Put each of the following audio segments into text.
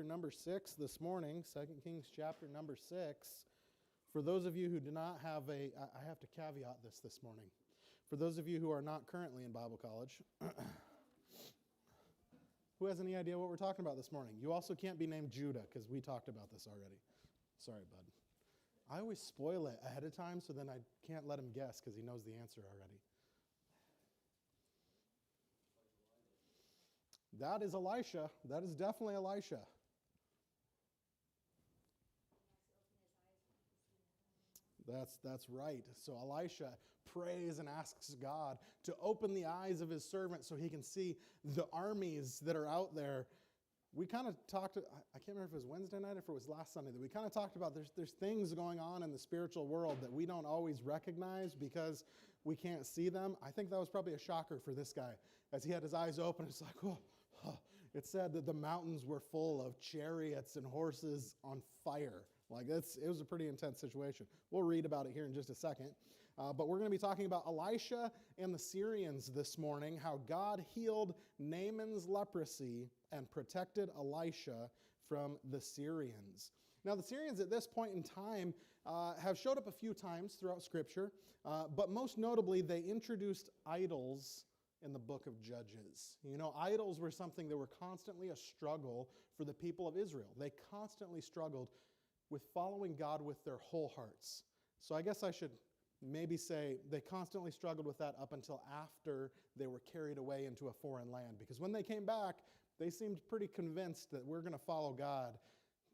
number 6 this morning, 2 Kings chapter number 6. For those of you who do not have I have to caveat this morning. For those of you who are not currently in Bible college, who has any idea what we're talking about this morning? You also can't be named Judah because we talked about this already. Sorry, bud. I always spoil it ahead of time so then I can't let him guess because he knows the answer already. That is Elisha. That is definitely Elisha. That's right. So Elisha prays and asks God to open the eyes of his servant so he can see the armies that are out there. We kind of talked, I can't remember if it was Wednesday night or if it was last Sunday, that we kind of talked about there's things going on in the spiritual world that we don't always recognize because we can't see them. I think that was probably a shocker for this guy. As he had his eyes open, it's like, oh. It said that the mountains were full of chariots and horses on fire. Like it was a pretty intense situation. We'll read about it here in just a second. But we're going to be talking about Elisha and the Syrians this morning, how God healed Naaman's leprosy and protected Elisha from the Syrians. Now, the Syrians at this point in time have showed up a few times throughout Scripture, but most notably, they introduced idols in the book of Judges. You know, idols were something that were constantly a struggle for the people of Israel. They constantly struggled with following God with their whole hearts. So I guess I should maybe say they constantly struggled with that up until after they were carried away into a foreign land. Because when they came back, they seemed pretty convinced that we're going to follow God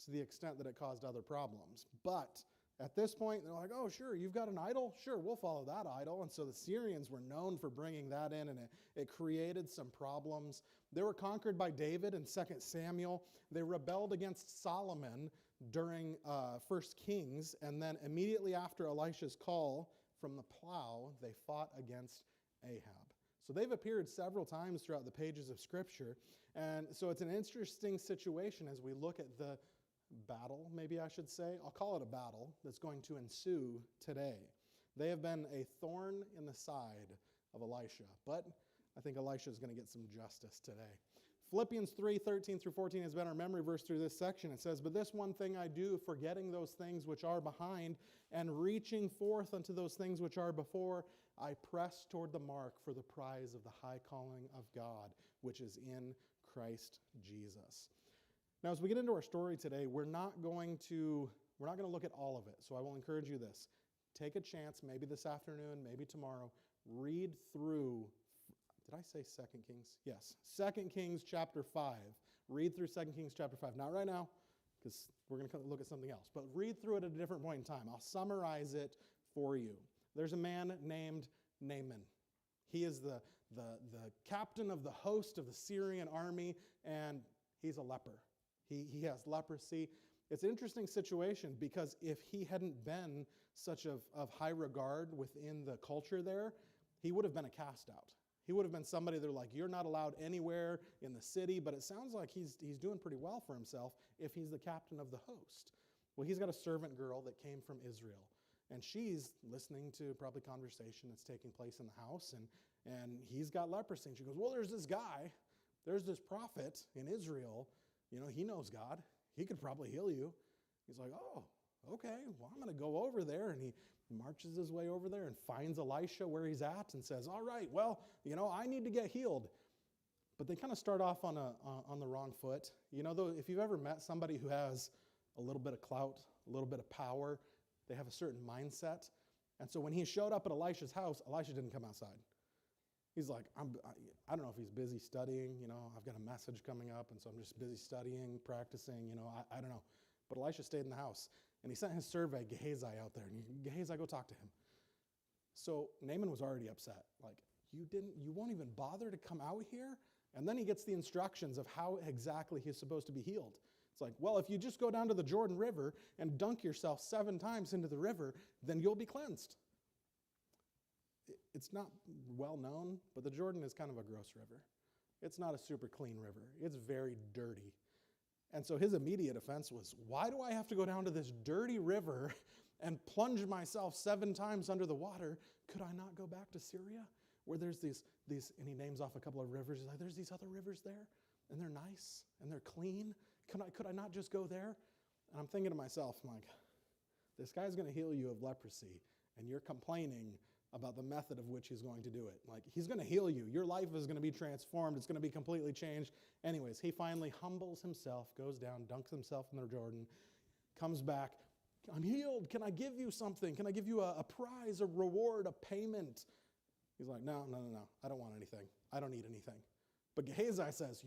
to the extent that it caused other problems. But at this point, they're like, oh, sure, you've got an idol? Sure, we'll follow that idol. And so the Syrians were known for bringing that in, and it created some problems. They were conquered by David in 2 Samuel. They rebelled against Solomon during 1 Kings, and then immediately after Elisha's call from the plow, they fought against Ahab. So they've appeared several times throughout the pages of Scripture, and so it's an interesting situation as we look at the battle, maybe I should say. I'll call it a battle that's going to ensue today. They have been a thorn in the side of Elisha, but I think Elisha is going to get some justice today. Philippians 3:13 through 14 has been our memory verse through this section. It says, "But this one thing I do, forgetting those things which are behind, and reaching forth unto those things which are before, I press toward the mark for the prize of the high calling of God, which is in Christ Jesus." Now, as we get into our story today, we're not going to look at all of it. So I will encourage you this. Take a chance, maybe this afternoon, maybe tomorrow, read through, did I say 2 Kings? Yes, 2 Kings chapter 5. Read through 2 Kings chapter 5. Not right now, because we're going to look at something else. But read through it at a different point in time. I'll summarize it for you. There's a man named Naaman. He is the captain of the host of the Syrian army, and he's a leper. He has leprosy. It's an interesting situation because if he hadn't been such of high regard within the culture there, he would have been a cast out. He would have been somebody they're like, you're not allowed anywhere in the city, but it sounds like he's doing pretty well for himself if he's the captain of the host. Well, he's got a servant girl that came from Israel, and she's listening to probably conversation that's taking place in the house, and he's got leprosy. And she goes, well, there's this guy, there's this prophet in Israel. You know, he knows God. He could probably heal you. He's like, oh, okay, well, I'm going to go over there. And he marches his way over there and finds Elisha where he's at and says, all right, well, you know, I need to get healed. But they kind of start off on the wrong foot. You know, though, if you've ever met somebody who has a little bit of clout, a little bit of power, they have a certain mindset. And so when he showed up at Elisha's house, Elisha didn't come outside. He's like, I don't know if he's busy studying, you know, I've got a message coming up, and so I'm just busy studying, practicing, you know, I don't know. But Elisha stayed in the house, and he sent his servant, Gehazi, out there, and Gehazi, go talk to him. So Naaman was already upset. Like, you won't even bother to come out here? And then he gets the instructions of how exactly he's supposed to be healed. It's like, well, if you just go down to the Jordan River and dunk yourself 7 times into the river, then you'll be cleansed. It's not well known, but the Jordan is kind of a gross river. It's not a super clean river. It's very dirty. And so his immediate offense was, why do I have to go down to this dirty river and plunge myself 7 times under the water? Could I not go back to Syria where there's these, and he names off a couple of rivers. He's like, there's these other rivers there, and they're nice, and they're clean. could I not just go there? And I'm thinking to myself, I'm like, this guy's going to heal you of leprosy, and you're complaining about the method of which he's going to do it. Like, he's going to heal you. Your life is going to be transformed. It's going to be completely changed. Anyways, he finally humbles himself, goes down, dunks himself in the Jordan, comes back. I'm healed. Can I give you something? Can I give you a prize, a reward, a payment? He's like, no. I don't want anything. I don't need anything. But Gehazi says,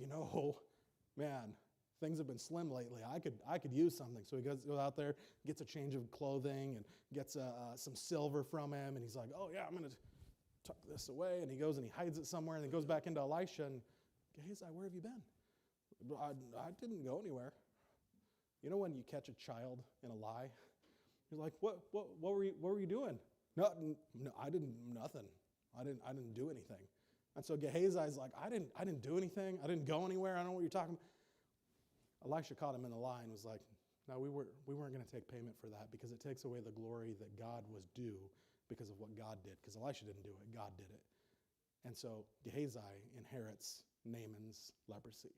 man, things have been slim lately. I could use something. So he goes out there, gets a change of clothing, and gets some silver from him. And he's like, oh, yeah, I'm going to tuck this away. And he goes and he hides it somewhere. And he goes back into Elisha. And Gehazi, where have you been? I didn't go anywhere. You know when you catch a child in a lie? You're like, what were you doing? No, I didn't, nothing. I didn't do anything. And so Gehazi's like, I didn't do anything. I didn't go anywhere. I don't know what you're talking about. Elisha caught him in the lie and was like, no, we weren't going to take payment for that because it takes away the glory that God was due because of what God did. Because Elisha didn't do it. God did it. And so Gehazi inherits Naaman's leprosy.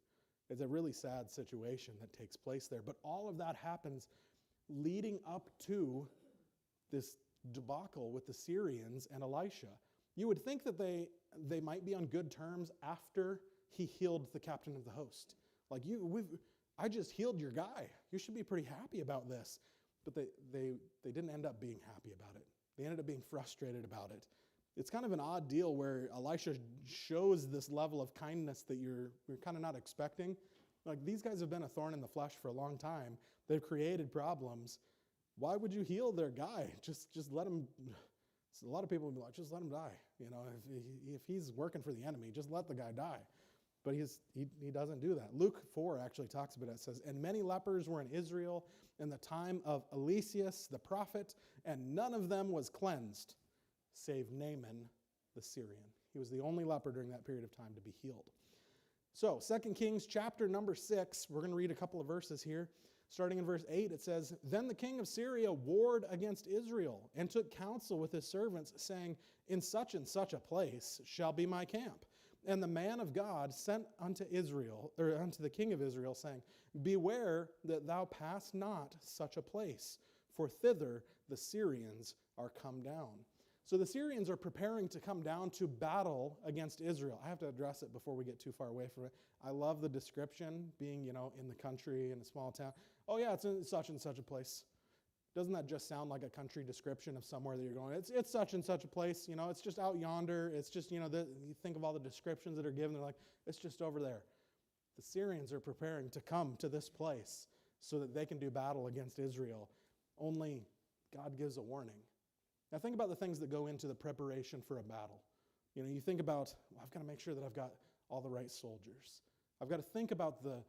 It's a really sad situation that takes place there. But all of that happens leading up to this debacle with the Syrians and Elisha. You would think that they might be on good terms after he healed the captain of the host. Like, I just healed your guy. You should be pretty happy about this. But they didn't end up being happy about it. They ended up being frustrated about it. It's kind of an odd deal where Elisha shows this level of kindness that you're kind of not expecting. Like, these guys have been a thorn in the flesh for a long time. They've created problems. Why would you heal their guy? Just let him. A lot of people would be like, just let him die. If he's working for the enemy, just let the guy die. But he doesn't do that. Luke 4 actually talks about it. It says, and many lepers were in Israel in the time of Elisha the prophet, and none of them was cleansed, save Naaman the Syrian. He was the only leper during that period of time to be healed. So 2 Kings chapter number 6, we're going to read a couple of verses here. Starting in verse 8, it says, then the king of Syria warred against Israel and took counsel with his servants, saying, in such and such a place shall be my camp. And the man of God sent unto the king of Israel, saying, beware that thou pass not such a place, for thither the Syrians are come down. So the Syrians are preparing to come down to battle against Israel. I have to address it before we get too far away from it. I love the description, being, in the country, in a small town. Oh yeah, it's in such and such a place. Doesn't that just sound like a country description of somewhere that you're going? It's such and such a place, it's just out yonder. It's just, you think of all the descriptions that are given. They're like, it's just over there. The Syrians are preparing to come to this place so that they can do battle against Israel. Only God gives a warning. Now think about the things that go into the preparation for a battle. You think about, I've got to make sure that I've got all the right soldiers. I've got to think about the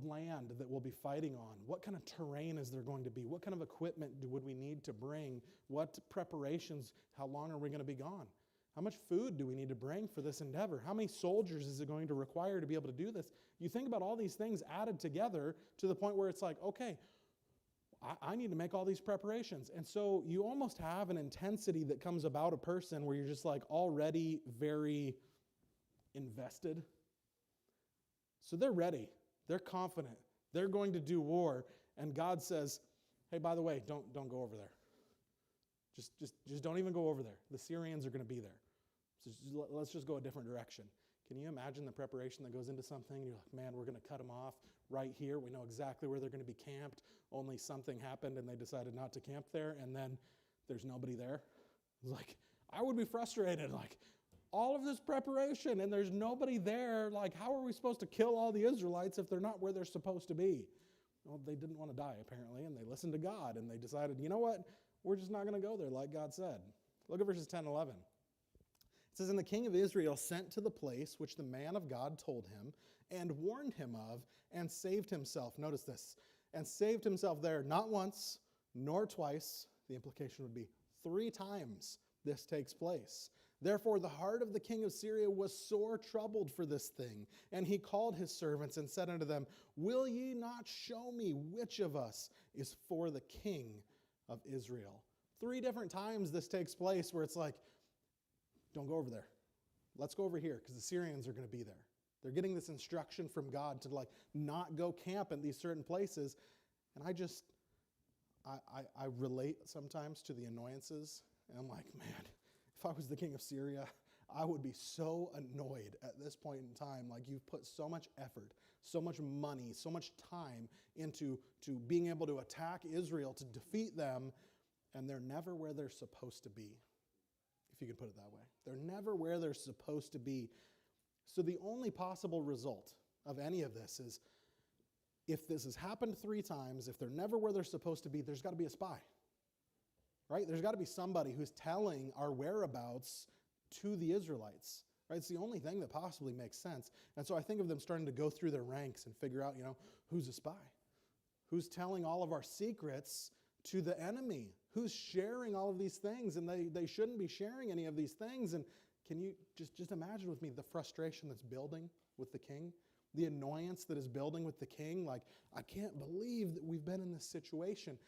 land that we'll be fighting on. What kind of terrain is there going to be? What kind of equipment would we need to bring? What preparations? How long are we going to be gone? How much food do we need to bring for this endeavor? How many soldiers is it going to require to be able to do this? You think about all these things added together to the point where it's like, okay, I need to make all these preparations. And so you almost have an intensity that comes about a person where you're just like already very invested. So they're ready. They're confident. They're going to do war. And God says, hey, by the way, don't go over there. Just don't even go over there. The Syrians are going to be there. So let's just go a different direction. Can you imagine the preparation that goes into something? You're like, man, we're going to cut them off right here. We know exactly where they're going to be camped. Only something happened and they decided not to camp there, and then there's nobody there. It's like, I would be frustrated. Like, all of this preparation and there's nobody there. Like, how are we supposed to kill all the Israelites if they're not where they're supposed to be? Well, they didn't want to die, apparently, and they listened to God, and they decided, you know what? We're just not going to go there like God said. Look at verses 10 and 11. It says, and the king of Israel sent to the place which the man of God told him and warned him of and saved himself. Notice this. And saved himself there not once nor twice. The implication would be 3 times this takes place. Therefore the heart of the king of Syria was sore troubled for this thing. And he called his servants and said unto them, will ye not show me which of us is for the king of Israel? 3 different times this takes place where it's like, don't go over there. Let's go over here because the Syrians are going to be there. They're getting this instruction from God to like not go camp in these certain places. And I relate sometimes to the annoyances. And I'm like, man, if I was the king of Syria, I would be so annoyed at this point in time. Like, you've put so much effort, so much money, so much time into being able to attack Israel, to defeat them, and they're never where they're supposed to be, if you could put it that way. They're never where they're supposed to be. So the only possible result of any of this is, if this has happened 3 times, if they're never where they're supposed to be, there's got to be a spy, right? There's got to be somebody who's telling our whereabouts to the Israelites, right? It's the only thing that possibly makes sense. And so I think of them starting to go through their ranks and figure out, who's a spy? Who's telling all of our secrets to the enemy? Who's sharing all of these things? And they shouldn't be sharing any of these things. And can you just imagine with me the frustration that's building with the king? The annoyance that is building with the king? Like, I can't believe that we've been in this situation.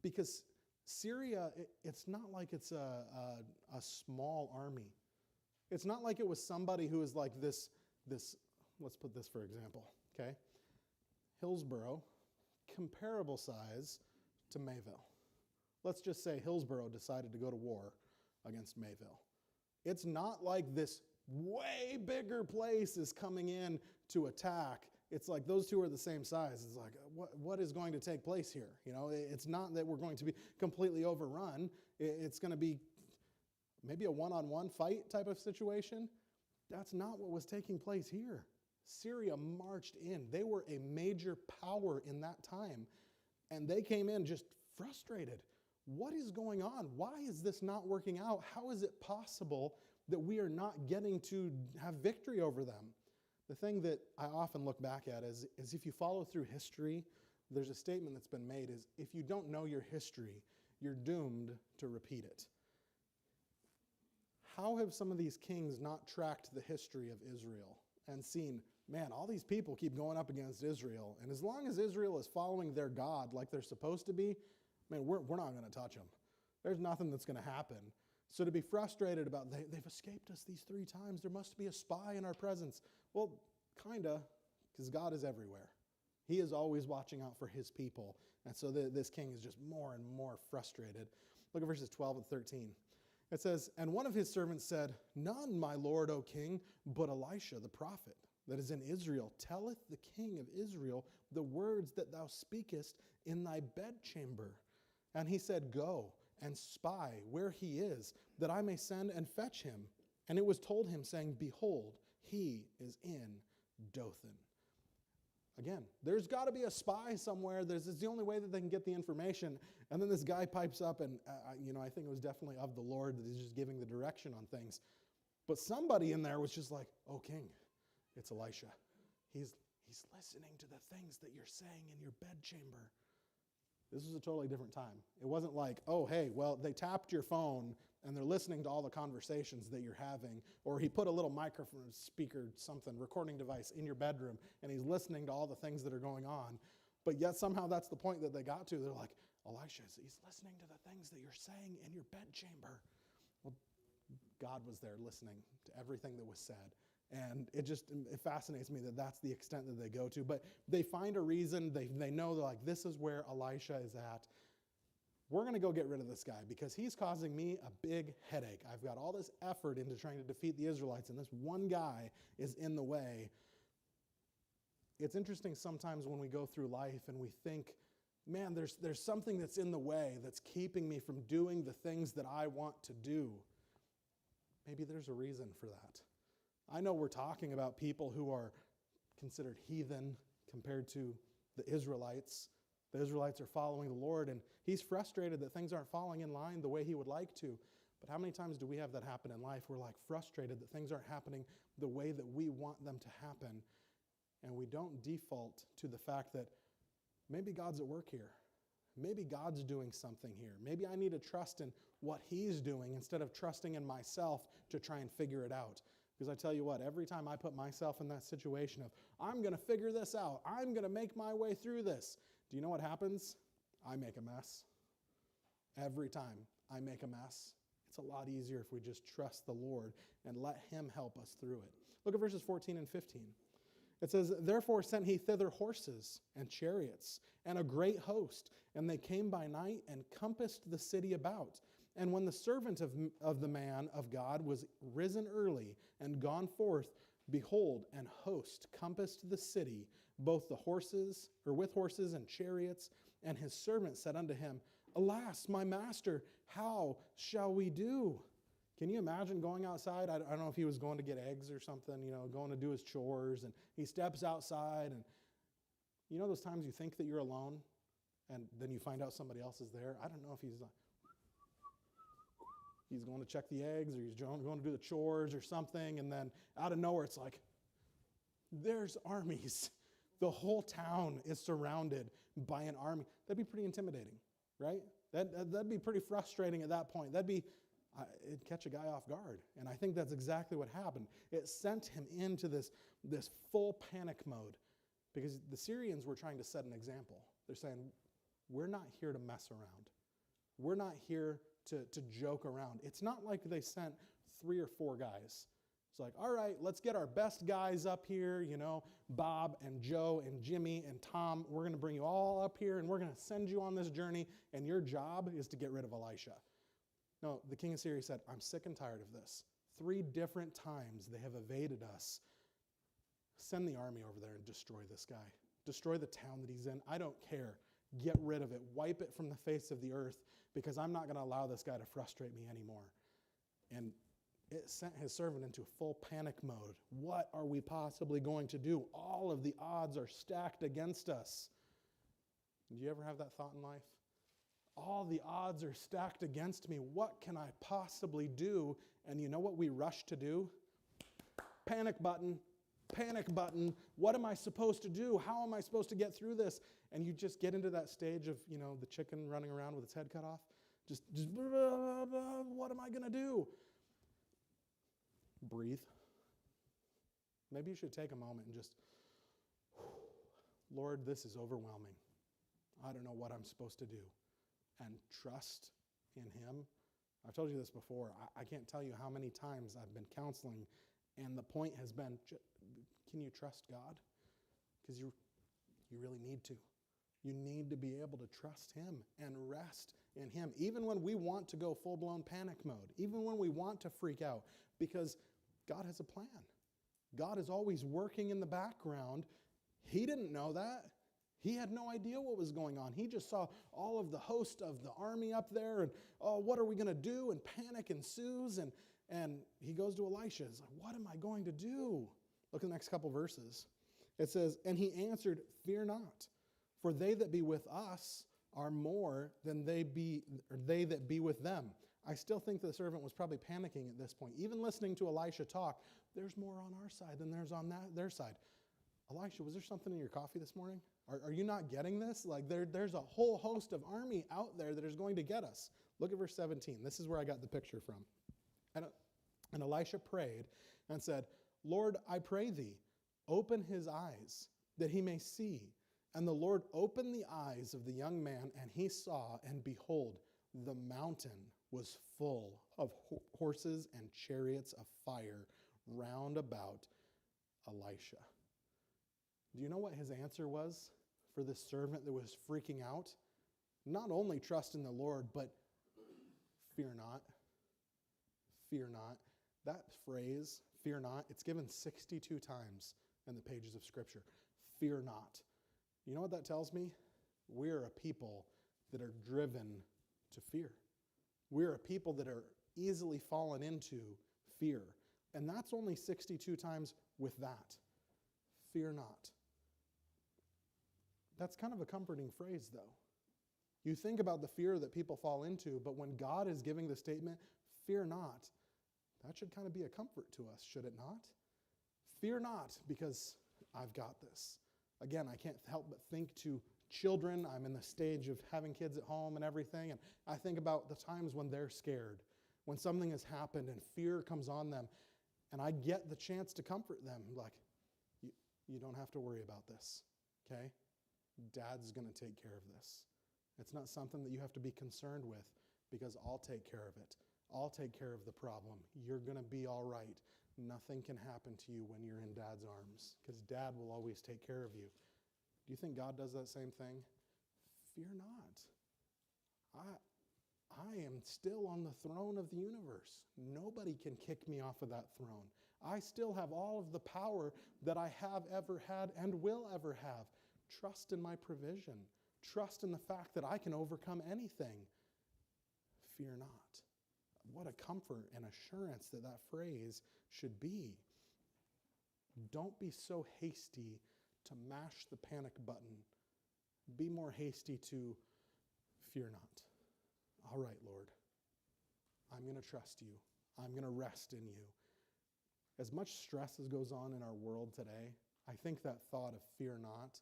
Because Syria, it's not like it's a small army. It's not like it was somebody who is like this, let's put this for example, okay? Hillsboro, comparable size to Mayville. Let's just say Hillsboro decided to go to war against Mayville. It's not like this way bigger place is coming in to attack. It's like those two are the same size. It's like, what is going to take place here? It's not that we're going to be completely overrun. It's going to be maybe a one-on-one fight type of situation. That's not what was taking place here. Syria marched in. They were a major power in that time. And they came in just frustrated. What is going on? Why is this not working out? How is it possible that we are not getting to have victory over them? The thing that I often look back at is if you follow through history, there's a statement that's been made is, if you don't know your history, you're doomed to repeat it. How have some of these kings not tracked the history of Israel and seen, man, all these people keep going up against Israel, and as long as Israel is following their God like they're supposed to be, man, we're not going to touch them. There's nothing that's going to happen. So to be frustrated about, they've escaped us these 3 times, there must be a spy in our presence. Well, kind of, because God is everywhere. He is always watching out for his people. And so this king is just more and more frustrated. Look at verses 12 and 13. It says, "And one of his servants said, None, my lord, O king, but Elisha the prophet, that is in Israel, telleth the king of Israel the words that thou speakest in thy bedchamber. And he said, Go and spy where he is, that I may send and fetch him. And it was told him, saying, Behold, he is in Dothan." Again, there's got to be a spy somewhere. It's the only way that they can get the information. And then this guy pipes up, and I think it was definitely of the Lord that he's just giving the direction on things. But somebody in there was just like, "Oh, king, it's Elisha. He's listening to the things that you're saying in your bedchamber." This was a totally different time. It wasn't like, oh, hey, well, they tapped your phone and they're listening to all the conversations that you're having, or he put a little microphone, speaker, something, recording device in your bedroom, and he's listening to all the things that are going on. But yet somehow that's the point that they got to. They're like, Elisha, he's listening to the things that you're saying in your bedchamber. Well, God was there listening to everything that was said. And it fascinates me that that's the extent that they go to. But they find a reason. They know they're like, this is where Elisha is at. We're going to go get rid of this guy because he's causing me a big headache. I've got all this effort into trying to defeat the Israelites, and this one guy is in the way. It's interesting sometimes when we go through life and we think, man, there's something that's in the way that's keeping me from doing the things that I want to do. Maybe there's a reason for that. I know we're talking about people who are considered heathen compared to the Israelites. The Israelites are following the Lord, and he's frustrated that things aren't falling in line the way he would like to. But how many times do we have that happen in life? We're like frustrated that things aren't happening the way that we want them to happen. And we don't default to the fact that maybe God's at work here. Maybe God's doing something here. Maybe I need to trust in what he's doing instead of trusting in myself to try and figure it out. Because I tell you what, every time I put myself in that situation of, I'm going to figure this out, I'm going to make my way through this, do you know what happens? I make a mess. Every time I make a mess. It's a lot easier if we just trust the Lord and let him help us through it. Look at verses 14 and 15. It says, "Therefore sent he thither horses and chariots and a great host, and they came by night and compassed the city about. And when the servant of the man of God was risen early and gone forth, behold, an host compassed the city, both the horses, or with horses and chariots. And his servant said unto him, Alas, my master, how shall we do?" Can you imagine going outside? I don't know if he was going to get eggs or something, going to do his chores, and he steps outside, and those times you think that you're alone, and then you find out somebody else is there? I don't know if he's going to check the eggs, or he's going to do the chores or something, and then out of nowhere it's like, there's armies. The whole town is surrounded by an army. That'd be pretty intimidating, right? That'd be pretty frustrating at that point. It'd catch a guy off guard. And I think that's exactly what happened. It sent him into this full panic mode, because the Syrians were trying to set an example. They're saying, we're not here to mess around. We're not here to joke around. It's not like they sent 3 or 4 guys. It's like, all right, let's get our best guys up here, Bob and Joe and Jimmy and Tom. We're going to bring you all up here, and we're going to send you on this journey, and your job is to get rid of Elisha. No, the king of Syria said, I'm sick and tired of this. 3 different times they have evaded us. Send the army over there and destroy this guy. Destroy the town that he's in. I don't care. Get rid of it. Wipe it from the face of the earth, because I'm not going to allow this guy to frustrate me anymore. And it sent his servant into full panic mode. What are we possibly going to do? All of the odds are stacked against us. Do you ever have that thought in life? All the odds are stacked against me. What can I possibly do? And you know what we rush to do? Panic button. Panic button. What am I supposed to do? How am I supposed to get through this? And you just get into that stage of, the chicken running around with its head cut off. Just what am I going to do? Breathe. Maybe you should take a moment and just, Lord, this is overwhelming. I don't know what I'm supposed to do. And trust in him. I've told you this before. I can't tell you how many times I've been counseling, and the point has been, can you trust God? Because you really need to. You need to be able to trust him and rest in him, even when we want to go full-blown panic mode, even when we want to freak out, because God has a plan. God is always working in the background. He didn't know that. He had no idea what was going on. He just saw all of the host of the army up there, and, what are we going to do? And panic ensues, and he goes to Elisha. He's like, what am I going to do? Look at the next couple verses. It says, and he answered, fear not, for they that be with us are more than they that be with them. I still think the servant was probably panicking at this point. Even listening to Elisha talk, there's more on our side than there's on their side. Elisha, was there something in your coffee this morning? Are you not getting this? Like there's a whole host of army out there that is going to get us. Look at verse 17. This is where I got the picture from. And Elisha prayed and said, Lord, I pray thee, open his eyes that he may see. And the Lord opened the eyes of the young man, and he saw, and behold, the mountain was full of horses and chariots of fire round about Elisha. Do you know what his answer was for this servant that was freaking out? Not only trust in the Lord, but fear not. Fear not. That phrase, fear not, it's given 62 times in the pages of Scripture. Fear not. You know what that tells me? We're a people that are driven to fear. We're a people that are easily fallen into fear. And that's only 62 times with that. Fear not. That's kind of a comforting phrase, though. You think about the fear that people fall into, but when God is giving the statement, fear not, that should kind of be a comfort to us, should it not? Fear not, because I've got this. Again, I can't help but think to children. I'm in the stage of having kids at home and everything, and I think about the times when they're scared, when something has happened and fear comes on them, and I get the chance to comfort them, like, you don't have to worry about this, okay? Dad's going to take care of this. It's not something that you have to be concerned with, because I'll take care of it. I'll take care of the problem. You're going to be all right. Nothing can happen to you when you're in Dad's arms because Dad will always take care of you. Do you think God does that same thing? Fear not. I am still on the throne of the universe. Nobody can kick me off of that throne. I still have all of the power that I have ever had and will ever have. Trust in my provision. Trust in the fact that I can overcome anything. Fear not. What a comfort and assurance that that phrase should be. Don't be so hasty to mash the panic button. Be more hasty to fear not. All right, Lord, I'm going to trust you. I'm going to rest in you. As much stress as goes on in our world today, I think that thought of fear not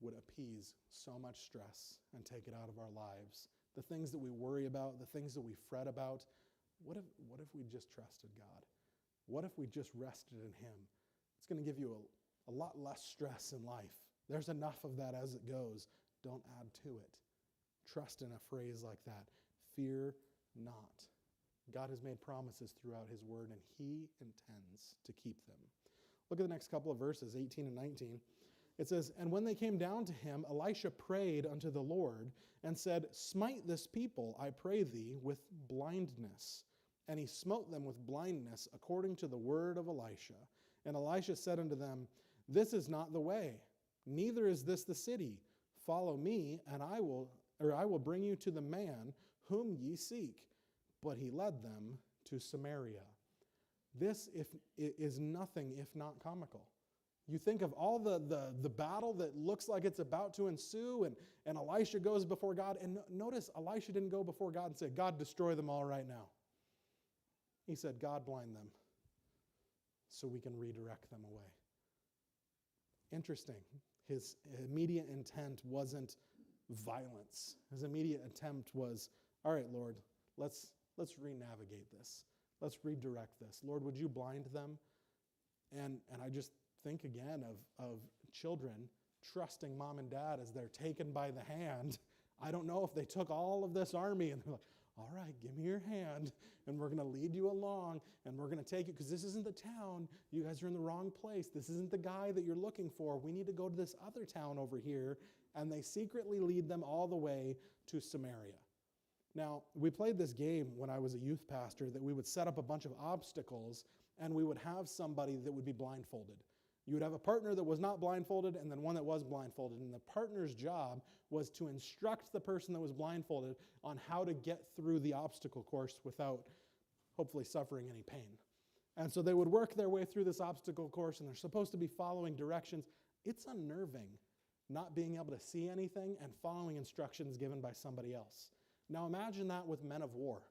would appease so much stress and take it out of our lives. The things that we worry about, the things that we fret about, what if we just trusted God? What if we just rested in him? It's going to give you a lot less stress in life. There's enough of that as it goes. Don't add to it. Trust in a phrase like that. Fear not. God has made promises throughout his word, and he intends to keep them. Look at the next couple of verses, 18 and 19. It says, "And when they came down to him, Elisha prayed unto the Lord and said, Smite this people, I pray thee, with blindness. And he smote them with blindness according to the word of Elisha. And Elisha said unto them, This is not the way, neither is this the city. Follow me, and I will bring you to the man whom ye seek. But he led them to Samaria." This is nothing if not comical. You think of all the battle that looks like it's about to ensue, and Elisha goes before God. And notice, Elisha didn't go before God and say, God, destroy them all right now. He said, God, blind them so we can redirect them away. Interesting. His immediate intent wasn't violence. His immediate attempt was, all right, Lord, let's re-navigate this. Let's redirect this. Lord, would you blind them? And I just think again of children trusting mom and dad as they're taken by the hand. I don't know if they took all of this army and they're like, all right, give me your hand, and we're going to lead you along, and we're going to take you, because this isn't the town. You guys are in the wrong place. This isn't the guy that you're looking for. We need to go to this other town over here, and they secretly lead them all the way to Samaria. Now, we played this game when I was a youth pastor that we would set up a bunch of obstacles, and we would have somebody that would be blindfolded. You would have a partner that was not blindfolded and then one that was blindfolded. And the partner's job was to instruct the person that was blindfolded on how to get through the obstacle course without hopefully suffering any pain. And so they would work their way through this obstacle course, and they're supposed to be following directions. It's unnerving not being able to see anything and following instructions given by somebody else. Now imagine that with men of war.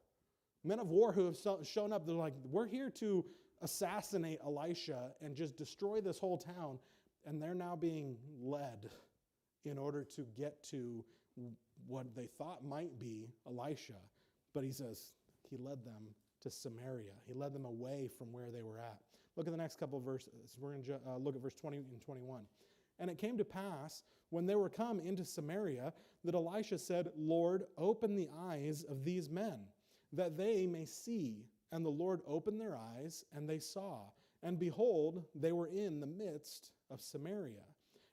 Men of war who have shown up, they're like, we're here to assassinate Elisha and just destroy this whole town, and they're now being led in order to get to what they thought might be Elisha. But he says he led them to Samaria. He led them away from where they were at. Look at the next couple of verses. We're going to look at verse 20 and 21. "And it came to pass, when they were come into Samaria, that Elisha said, Lord, open the eyes of these men, that they may see. And the Lord opened their eyes, and they saw. And behold, they were in the midst of Samaria.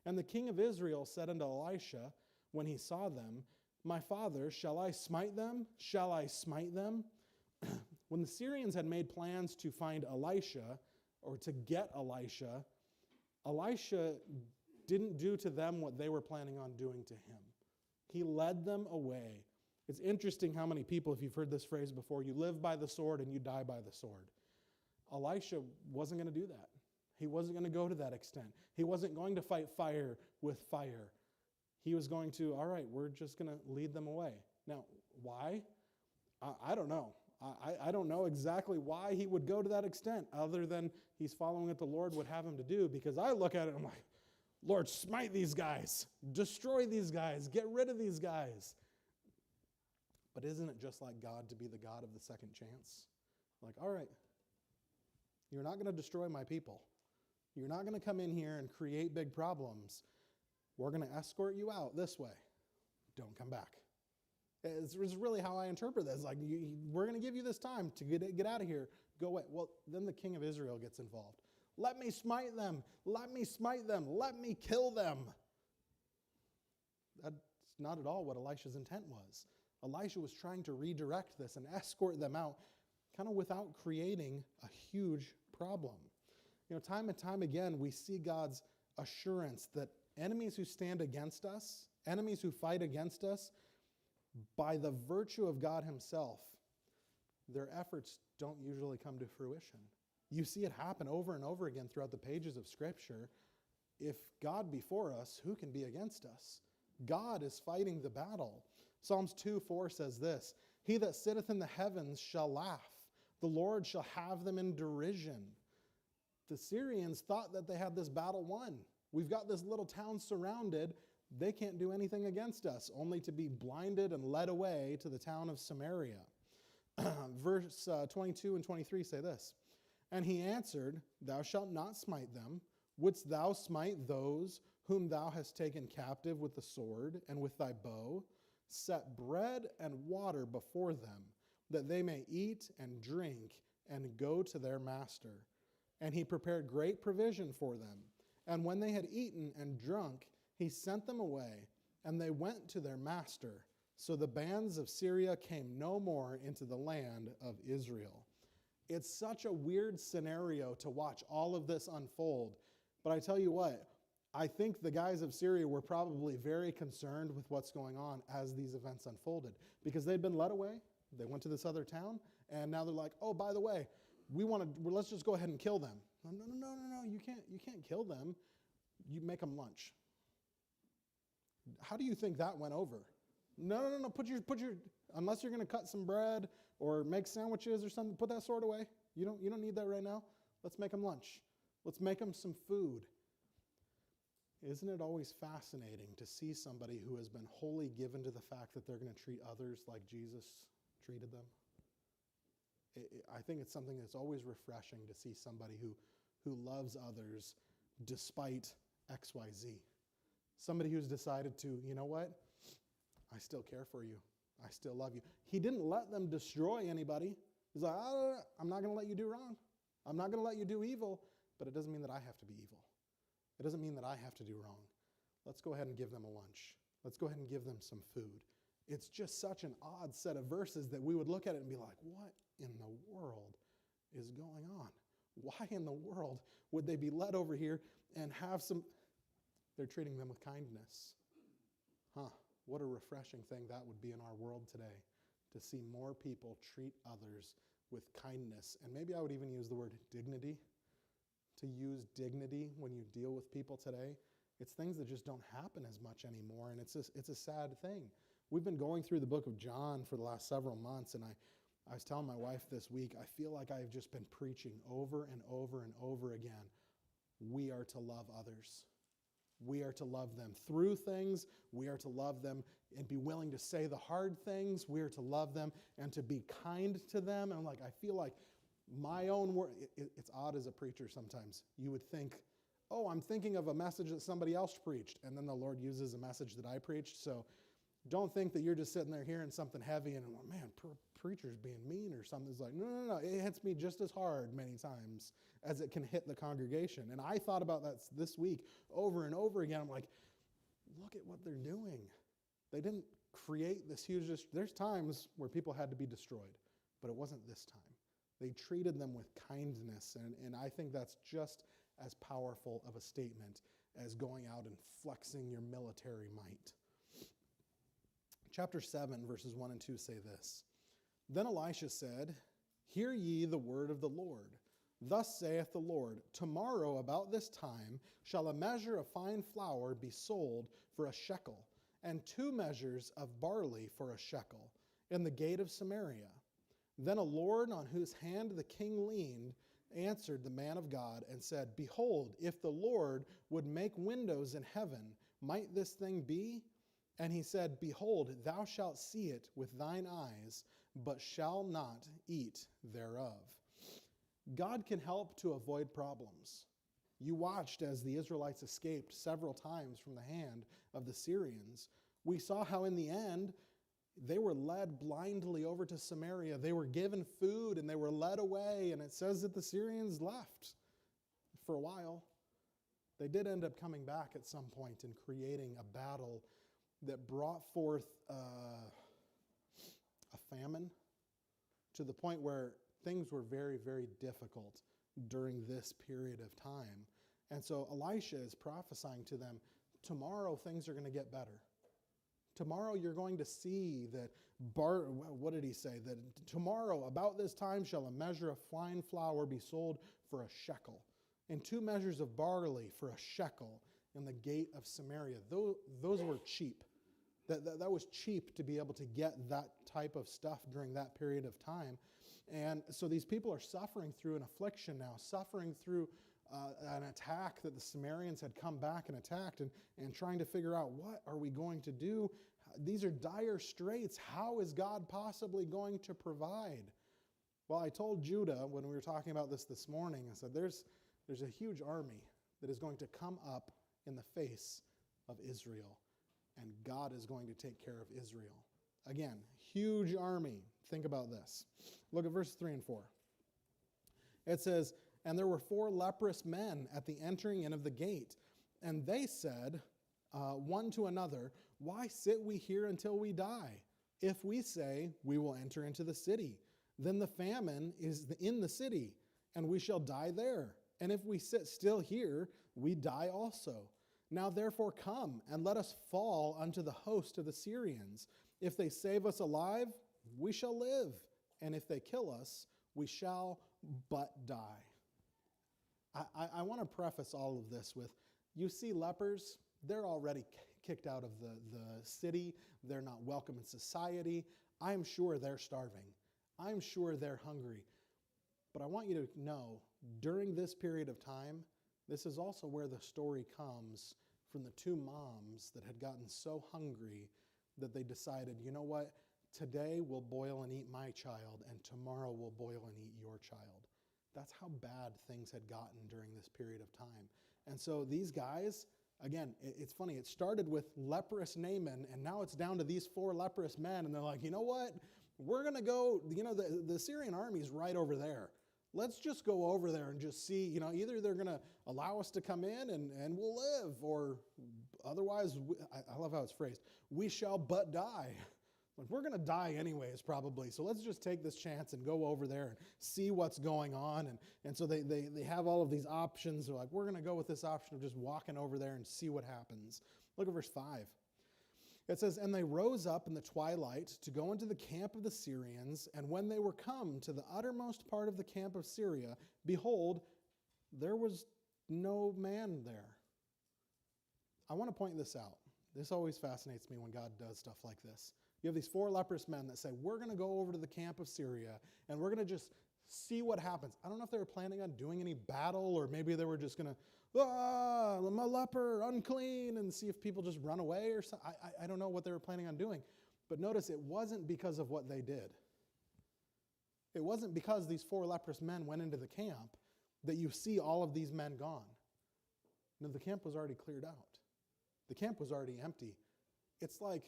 And the king of Israel said unto Elisha, when he saw them, My father, shall I smite them? Shall I smite them?" When the Syrians had made plans to find Elisha, or to get Elisha, Elisha didn't do to them what they were planning on doing to him. He led them away. It's interesting how many people, if you've heard this phrase before, you live by the sword and you die by the sword. Elisha wasn't going to do that. He wasn't going to go to that extent. He wasn't going to fight fire with fire. He was going to, all right, we're just going to lead them away. Now, why? I don't know. I don't know exactly why he would go to that extent, other than he's following what the Lord would have him to do, because I look at it and I'm like, Lord, smite these guys. Destroy these guys. Get rid of these guys. But isn't it just like God to be the God of the second chance? Like, all right, you're not going to destroy my people. You're not going to come in here and create big problems. We're going to escort you out this way. Don't come back. It's really how I interpret this. Like, we're going to give you this time to get out of here. Go away. Well, then the king of Israel gets involved. Let me smite them. Let me smite them. Let me kill them. That's not at all what Elisha's intent was. Elisha was trying to redirect this and escort them out, kind of without creating a huge problem. Time and time again, we see God's assurance that enemies who stand against us, enemies who fight against us, by the virtue of God himself, their efforts don't usually come to fruition. You see it happen over and over again throughout the pages of Scripture. If God be for us, who can be against us? God is fighting the battle. Psalms 2:4 says this, "He that sitteth in the heavens shall laugh. The Lord shall have them in derision." The Syrians thought that they had this battle won. We've got this little town surrounded. They can't do anything against us, only to be blinded and led away to the town of Samaria. Verse 22 and 23 say this, "And he answered, Thou shalt not smite them. Wouldst thou smite those whom thou hast taken captive with the sword and with thy bow? Set bread and water before them, that they may eat and drink and go to their master. And he prepared great provision for them. And when they had eaten and drunk, he sent them away, and they went to their master. So the bands of Syria came no more into the land of Israel." It's such a weird scenario to watch all of this unfold. But I tell you what, I think the guys of Syria were probably very concerned with what's going on as these events unfolded, because they'd been led away. They went to this other town, and now they're like, "Oh, by the way, let's just go ahead and kill them." No, you can't kill them. You make them lunch. How do you think that went over? No, put your unless you're going to cut some bread or make sandwiches or something, put that sword away. You don't need that right now. Let's make them lunch. Let's make them some food. Isn't it always fascinating to see somebody who has been wholly given to the fact that they're going to treat others like Jesus treated them? I think it's something that's always refreshing to see somebody who loves others despite XYZ. Somebody who's decided to, you know what? I still care for you. I still love you. He didn't let them destroy anybody. He's like, I'm not going to let you do wrong. I'm not going to let you do evil, but it doesn't mean that I have to be evil. It doesn't mean that I have to do wrong. Let's go ahead and give them a lunch. Let's go ahead and give them some food. It's just such an odd set of verses that we would look at it and be like, what in the world is going on? Why in the world would they be led over here and have some... They're treating them with kindness. What a refreshing thing that would be in our world today, to see more people treat others with kindness. And maybe I would even use the word dignity. To use dignity when you deal with people today. It's things that just don't happen as much anymore, and it's a sad thing. We've been going through the book of John for the last several months, and I was telling my wife this week, I feel like I've just been preaching over and over and over again. We are to love others. We are to love them through things. We are to love them and be willing to say the hard things. We are to love them and to be kind to them. And I feel like my own word, it's odd as a preacher sometimes. You would think, oh, I'm thinking of a message that somebody else preached, and then the Lord uses a message that I preached. So don't think that you're just sitting there hearing something heavy and, man, preacher's being mean or something. It's like, no. It hits me just as hard many times as it can hit the congregation. And I thought about that this week over and over again. I'm like, look at what they're doing. They didn't create this huge... There's times where people had to be destroyed, but it wasn't this time. They treated them with kindness, and I think that's just as powerful of a statement as going out and flexing your military might. Chapter 7, verses 1 and 2 say this. Then Elisha said, Hear ye the word of the Lord. Thus saith the Lord, Tomorrow about this time shall a measure of fine flour be sold for a shekel, and 2 measures of barley for a shekel, in the gate of Samaria. Then a lord on whose hand the king leaned answered the man of God and said, Behold, if the Lord would make windows in heaven, might this thing be? And he said, Behold, thou shalt see it with thine eyes, but shall not eat thereof. God can help to avoid problems. You watched as the Israelites escaped several times from the hand of the Syrians. We saw how in the end, They were led blindly over to Samaria. They were given food and they were led away. And it says that the Syrians left for a while. They did end up coming back at some point and creating a battle that brought forth a famine to the point where things were very, very difficult during this period of time. And so Elisha is prophesying to them, tomorrow things are going to get better. Tomorrow you're going to see that, what did he say? That tomorrow about this time shall a measure of fine flour be sold for a shekel, and 2 measures of barley for a shekel in the gate of Samaria. Those were cheap. That was cheap to be able to get that type of stuff during that period of time. And so these people are suffering through an affliction now, suffering through an attack that the Samaritans had come back and attacked, and trying to figure out, what are we going to do? These are dire straits. How is God possibly going to provide? Well, I told Judah when we were talking about this morning, I said, there's a huge army that is going to come up in the face of Israel, and God is going to take care of Israel. Again, huge army. Think about this. Look at verses 3 and 4. It says, and there were 4 leprous men at the entering in of the gate, and they said one to another, why sit we here until we die? If we say we will enter into the city, then the famine is in the city, and we shall die there. And if we sit still here, we die also. Now therefore come, and let us fall unto the host of the Syrians. If they save us alive, we shall live. And if they kill us, we shall but die. I want to preface all of this with, you see lepers, they're already kicked out of the city. They're not welcome in society. I'm sure they're starving. I'm sure they're hungry. But I want you to know, during this period of time, this is also where the story comes from the 2 moms that had gotten so hungry that they decided, you know what, today we'll boil and eat my child, and tomorrow we'll boil and eat your child. That's how bad things had gotten during this period of time. And so these guys, again, it's funny, it started with leprous Naaman, and now it's down to these 4 leprous men, and they're like, you know what, we're going to go, the Syrian army's right over there. Let's just go over there and just see, either they're going to allow us to come in and we'll live, or otherwise, I love how it's phrased, we shall but die. Like, we're going to die anyways, probably. So let's just take this chance and go over there and see what's going on. And so they have all of these options. They're like, we're going to go with this option of just walking over there and see what happens. Look at verse 5. It says, and they rose up in the twilight to go into the camp of the Syrians. And when they were come to the uttermost part of the camp of Syria, behold, there was no man there. I want to point this out. This always fascinates me when God does stuff like this. You have these 4 leprous men that say, we're going to go over to the camp of Syria, and we're going to just see what happens. I don't know if they were planning on doing any battle, or maybe they were just going to, I'm a leper, unclean, and see if people just run away or something. I don't know what they were planning on doing. But notice, it wasn't because of what they did. It wasn't because these 4 leprous men went into the camp that you see all of these men gone. No, the camp was already cleared out. The camp was already empty. It's like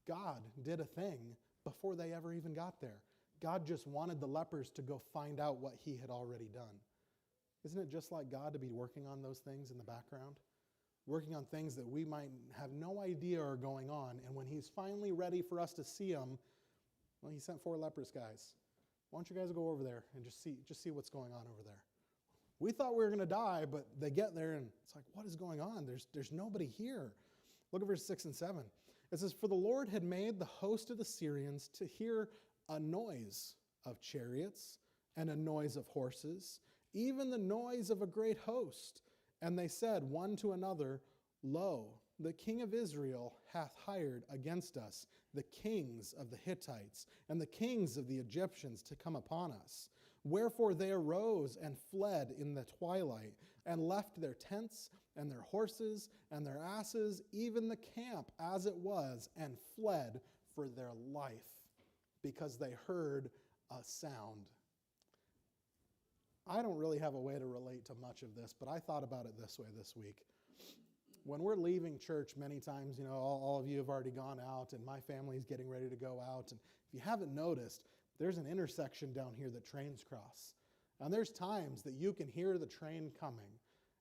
God did a thing before they ever even got there. God just wanted the lepers to go find out what he had already done. Isn't it just like God to be working on those things in the background? Working on things that we might have no idea are going on, and when he's finally ready for us to see them, well, he sent 4 leprous guys. Why don't you guys go over there and just see what's going on over there? We thought we were going to die, but they get there, and it's like, what is going on? There's nobody here. Look at verse 6 and 7. It says, for the Lord had made the host of the Syrians to hear a noise of chariots and a noise of horses, even the noise of a great host. And they said one to another, lo, the king of Israel hath hired against us the kings of the Hittites and the kings of the Egyptians to come upon us. Wherefore they arose and fled in the twilight, and left their tents and their horses and their asses, even the camp as it was, and fled for their life, because they heard a sound. I don't really have a way to relate to much of this, but I thought about it this way this week. when we're leaving church, many times, all of you have already gone out, and my family's getting ready to go out. And if you haven't noticed, there's an intersection down here that trains cross. And there's times that you can hear the train coming.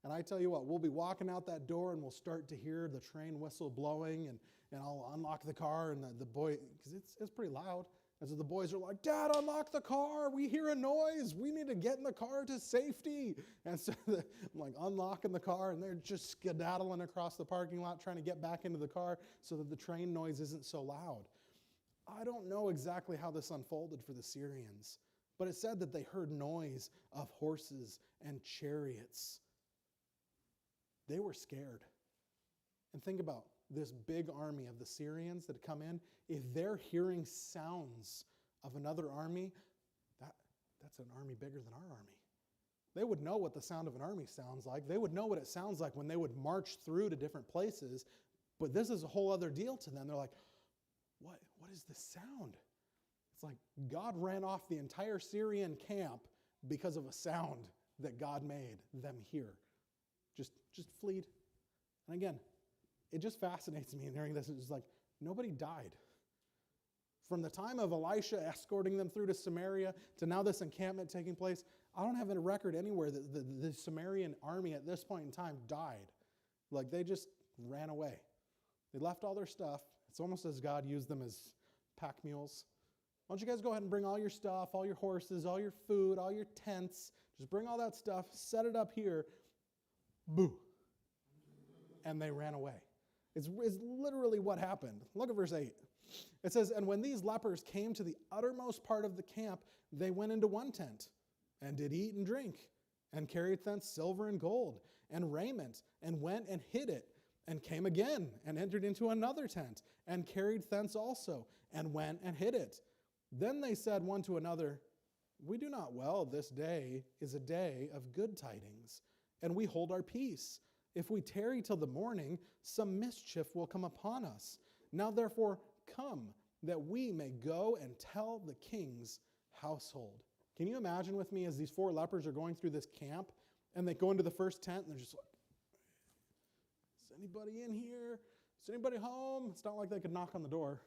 And I tell you what, we'll be walking out that door, and we'll start to hear the train whistle blowing, and I'll unlock the car, and the boy, because it's pretty loud. And so the boys are like, Dad, unlock the car. We hear a noise. We need to get in the car to safety. And so I'm like unlocking the car, and they're just skedaddling across the parking lot trying to get back into the car so that the train noise isn't so loud. I don't know exactly how this unfolded for the Syrians, but it said that they heard noise of horses and chariots. They were scared. And think about this big army of the Syrians that had come in. If they're hearing sounds of another army, that's an army bigger than our army. They would know what the sound of an army sounds like. They would know what it sounds like when they would march through to different places. But this is a whole other deal to them. They're like, what is this sound? It's like God ran off the entire Syrian camp because of a sound that God made them hear. Just fleed. And again, it just fascinates me in hearing this. It's like nobody died. From the time of Elisha escorting them through to Samaria to now this encampment taking place, I don't have a record anywhere that the Samaritan army at this point in time died. Like they just ran away. They left all their stuff. It's almost as God used them as pack mules. Why don't you guys go ahead and bring all your stuff, all your horses, all your food, all your tents. Just bring all that stuff, set it up here. Boo. And they ran away. It's literally what happened. Look at verse 8. It says, and when these lepers came to the uttermost part of the camp, they went into one tent and did eat and drink and carried thence silver and gold and raiment and went and hid it and came again and entered into another tent and carried thence also and went and hid it. Then they said one to another, we do not well, this day is a day of good tidings, and we hold our peace. If we tarry till the morning, some mischief will come upon us. Now therefore come, that we may go and tell the king's household. Can you imagine with me as these four lepers are going through this camp, and they go into the first tent, and they're just like, is anybody in here? Is anybody home? It's not like they could knock on the door.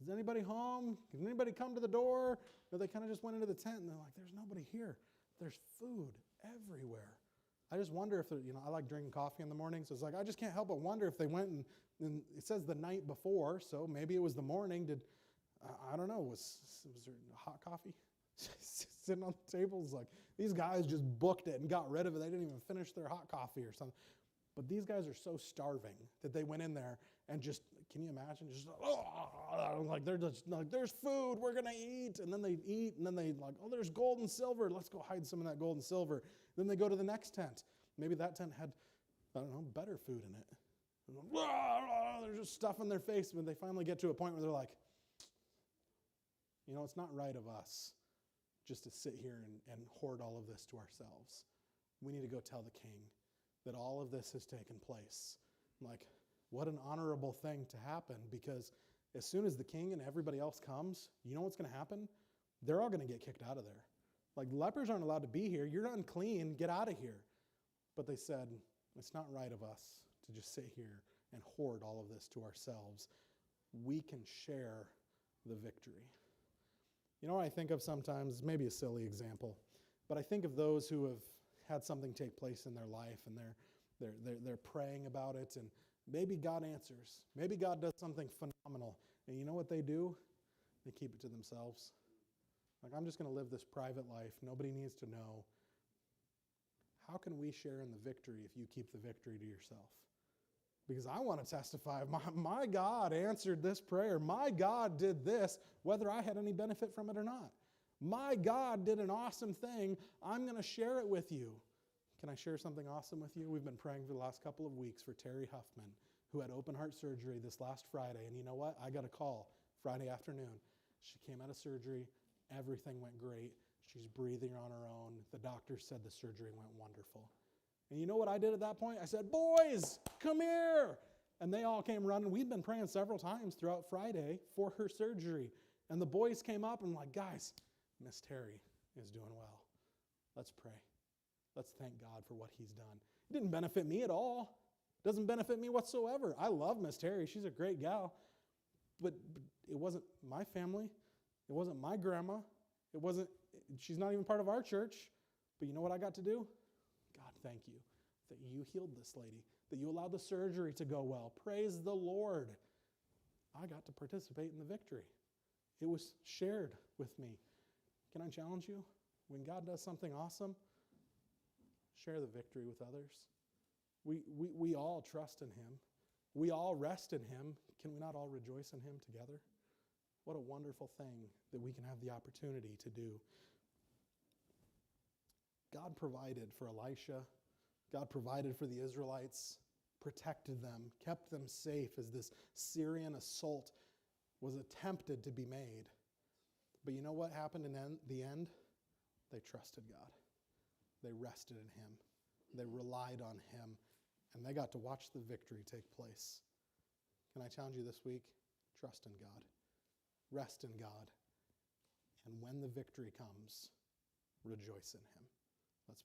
Is anybody home? Can anybody come to the door? No, they kind of just went into the tent, and they're like, there's nobody here. There's food everywhere. I just wonder if, I like drinking coffee in the morning, so it's like, I just can't help but wonder if they went and it says the night before, so maybe it was the morning. I don't know, was there hot coffee sitting on the tables? Like, these guys just booked it and got rid of it. They didn't even finish their hot coffee or something. But these guys are so starving that they went in there and just, can you imagine? Just, like, they're just like, there's food, we're going to eat. And then they eat, and then they like, oh, there's gold and silver. Let's go hide some of that gold and silver. Then they go to the next tent. Maybe that tent had, better food in it. They're just stuffing their face when they finally get to a point where they're like, it's not right of us just to sit here and hoard all of this to ourselves. We need to go tell the king that all of this has taken place. Like, what an honorable thing to happen, because as soon as the king and everybody else comes, you know what's going to happen? They're all going to get kicked out of there. Like, lepers aren't allowed to be here. You're unclean. Get out of here. But they said, it's not right of us to just sit here and hoard all of this to ourselves. We can share the victory. You know what I think of sometimes? Maybe a silly example, but I think of those who have had something take place in their life, and they're praying about it, and maybe God answers. Maybe God does something phenomenal. And you know what they do? They keep it to themselves. Like, I'm just going to live this private life. Nobody needs to know. How can we share in the victory if you keep the victory to yourself? Because I want to testify, my God answered this prayer. My God did this, whether I had any benefit from it or not. My God did an awesome thing. I'm going to share it with you. Can I share something awesome with you? We've been praying for the last couple of weeks for Terry Huffman, who had open heart surgery this last Friday. And you know what? I got a call Friday afternoon. She came out of surgery. Everything went great. She's breathing on her own. The doctor said the surgery went wonderful. And you know what I did at that point? I said, boys, come here. And they all came running. We'd been praying several times throughout Friday for her surgery. And the boys came up and I'm like, guys, Miss Terry is doing well. Let's pray. Let's thank God for what he's done. It didn't benefit me at all. Doesn't benefit me whatsoever. I love Miss Terry. She's a great gal. But it wasn't my family. It wasn't my grandma. She's not even part of our church. But you know what I got to do? God, thank you that you healed this lady, that you allowed the surgery to go well. Praise the Lord. I got to participate in the victory. It was shared with me. Can I challenge you? When God does something awesome, share the victory with others. We all trust in Him. We all rest in Him. Can we not all rejoice in Him together? What a wonderful thing that we can have the opportunity to do. God provided for Elisha. God provided for the Israelites, protected them, kept them safe as this Syrian assault was attempted to be made. But you know what happened in the end? They trusted God. They rested in Him. They relied on Him. And they got to watch the victory take place. Can I challenge you this week? Trust in God. Rest in God. And when the victory comes, rejoice in Him. Let's pray.